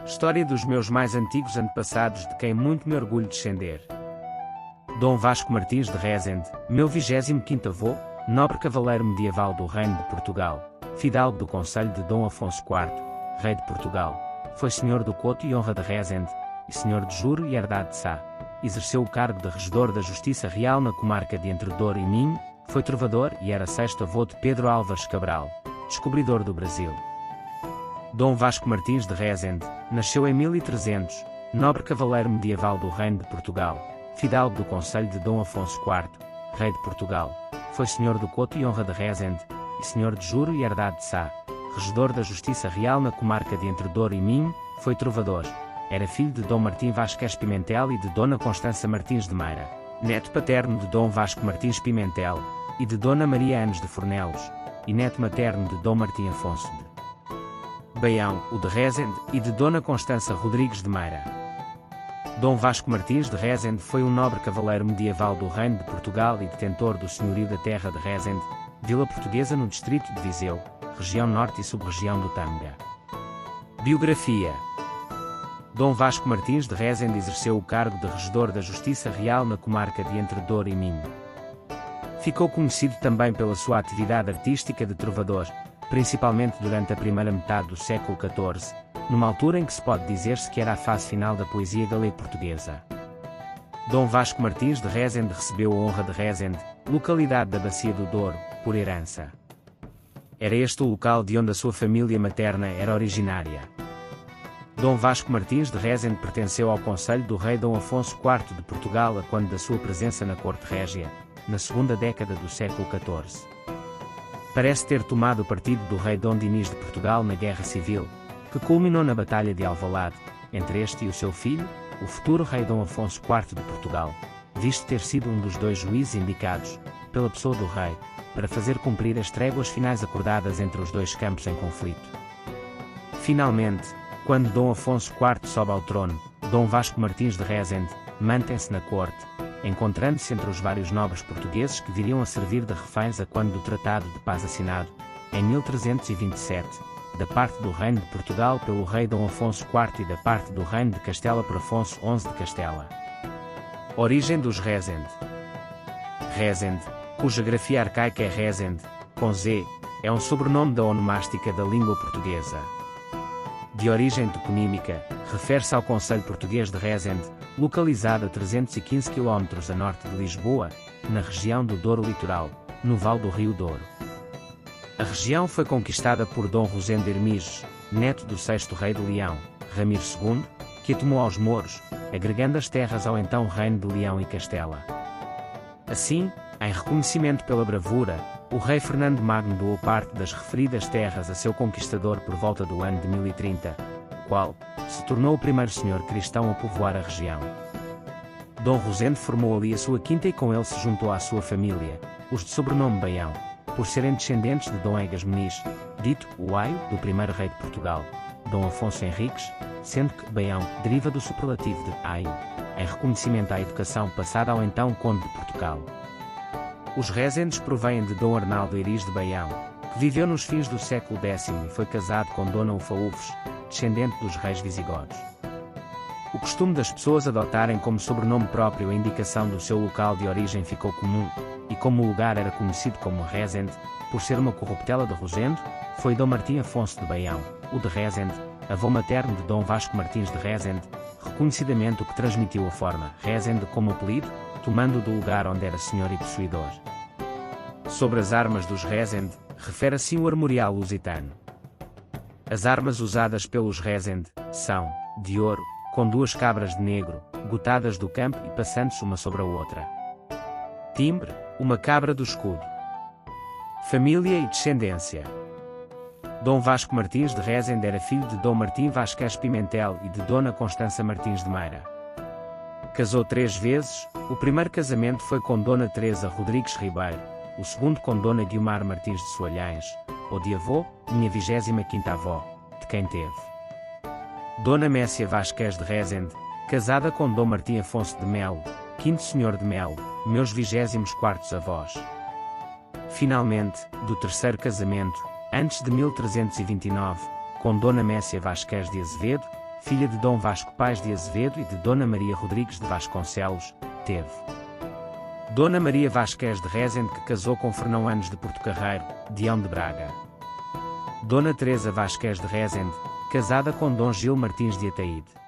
História dos meus mais antigos antepassados de quem muito me orgulho descender. Dom Vasco Martins de Rezende, meu 25º avô, nobre cavaleiro medieval do Reino de Portugal, fidalgo do conselho de Dom Afonso IV, rei de Portugal, foi senhor do Couto e honra de Rezende, e senhor de juro e herdade de Sá. Exerceu o cargo de regedor da Justiça Real na comarca de Entre Douro e Minho, foi trovador e era sexto avô de Pedro Álvares Cabral, descobridor do Brasil. Dom Vasco Martins de Rezende, nasceu em 1300, nobre cavaleiro medieval do Reino de Portugal, fidalgo do conselho de Dom Afonso IV, rei de Portugal, foi senhor do Couto e honra de Rezende, e senhor de juro e herdade de Sá, regedor da Justiça Real na comarca de Entre Douro e Minho, foi trovador, era filho de Dom Martim Vasquez Pimentel e de Dona Constança Martins de Meira, neto paterno de Dom Vasco Martins Pimentel, e de Dona Maria Anes de Fornelos, e neto materno de Dom Martim Afonso de Baião, o de Rezende, e de Dona Constança Rodrigues de Meira. Dom Vasco Martins de Rezende foi um nobre cavaleiro medieval do Reino de Portugal e detentor do senhorio da terra de Rezende, vila portuguesa no distrito de Viseu, região norte e sub-região do Tâmega. Biografia. Dom Vasco Martins de Rezende exerceu o cargo de regedor da Justiça Real na comarca de Entre Douro e Minho. Ficou conhecido também pela sua atividade artística de trovador, principalmente durante a primeira metade do século XIV, numa altura em que se pode dizer-se que era a fase final da poesia galego-portuguesa. Dom Vasco Martins de Rezende recebeu a honra de Rezende, localidade da Bacia do Douro, por herança. Era este o local de onde a sua família materna era originária. Dom Vasco Martins de Rezende pertenceu ao conselho do rei Dom Afonso IV de Portugal a quando da sua presença na corte régia, na segunda década do século XIV. Parece ter tomado o partido do rei Dom Dinis de Portugal na Guerra Civil, que culminou na Batalha de Alvalade, entre este e o seu filho, o futuro rei Dom Afonso IV de Portugal, visto ter sido um dos dois juízes indicados, pela pessoa do rei, para fazer cumprir as tréguas finais acordadas entre os dois campos em conflito. Finalmente, quando Dom Afonso IV sobe ao trono, Dom Vasco Martins de Rezende mantém-se na corte, encontrando-se entre os vários nobres portugueses que viriam a servir de reféns a quando do Tratado de Paz assinado, em 1327, da parte do Reino de Portugal pelo rei Dom Afonso IV e da parte do Reino de Castela por Afonso XI de Castela. Origem dos Rezende. Rezende, cuja grafia arcaica é Rezende, com Z, é um sobrenome da onomástica da língua portuguesa. De origem toponímica, refere-se ao concelho português de Rezende, localizado a 315 km a norte de Lisboa, na região do Douro Litoral, no Vale do Rio Douro. A região foi conquistada por Dom Rosendo Hermiges, neto do sexto rei de Leão, Ramiro II, que a tomou aos mouros, agregando as terras ao então Reino de Leão e Castela. Assim, em reconhecimento pela bravura, o rei Fernando Magno doou parte das referidas terras a seu conquistador por volta do ano de 1030, o qual se tornou o primeiro senhor cristão a povoar a região. Dom Rosendo formou ali a sua quinta e com ele se juntou à sua família, os de sobrenome Baião, por serem descendentes de Dom Egas Muniz, dito o Aio do primeiro rei de Portugal, Dom Afonso Henriques, sendo que Baião deriva do superlativo de Aio, em reconhecimento à educação passada ao então Conde de Portugal. Os Rezendes provêm de Dom Arnaldo Eiris de Baião, que viveu nos fins do século X e foi casado com Dona Ufaúfes, descendente dos reis visigodos. O costume das pessoas adotarem como sobrenome próprio a indicação do seu local de origem ficou comum, e como o lugar era conhecido como Rezende, por ser uma corruptela de Rosendo, foi Dom Martim Afonso de Baião, o de Rezende, avô materno de Dom Vasco Martins de Rezende, reconhecidamente o que transmitiu a forma Rezende como apelido, tomando do lugar onde era senhor e possuidor. Sobre as armas dos Rezende, refere assim o armorial lusitano. As armas usadas pelos Rezende são de ouro, com duas cabras de negro, gotadas do campo e passantes uma sobre a outra. Timbre, uma cabra do escudo. Família e descendência. Dom Vasco Martins de Rezende era filho de Dom Martim Vasquez Pimentel e de Dona Constança Martins de Meira. Casou 3 vezes, o primeiro casamento foi com Dona Teresa Rodrigues Ribeiro, o segundo com Dona Guiomar Martins de Soalhães, ou de avô, minha 25ª avó, de quem teve. Dona Mécia Vasquez de Rezende, casada com Dom Martim Afonso de Melo, 5º senhor de Melo, meus 24º avós. Finalmente, do terceiro casamento, antes de 1329, com Dona Mécia Vasquez de Azevedo, filha de Dom Vasco Paes de Azevedo e de Dona Maria Rodrigues de Vasconcelos, teve Dona Maria Vasquez de Rezende, que casou com Fernão Anos de Portocarreiro, Deão de Braga. Dona Teresa Vasquez de Rezende, casada com Dom Gil Martins de Ataíde.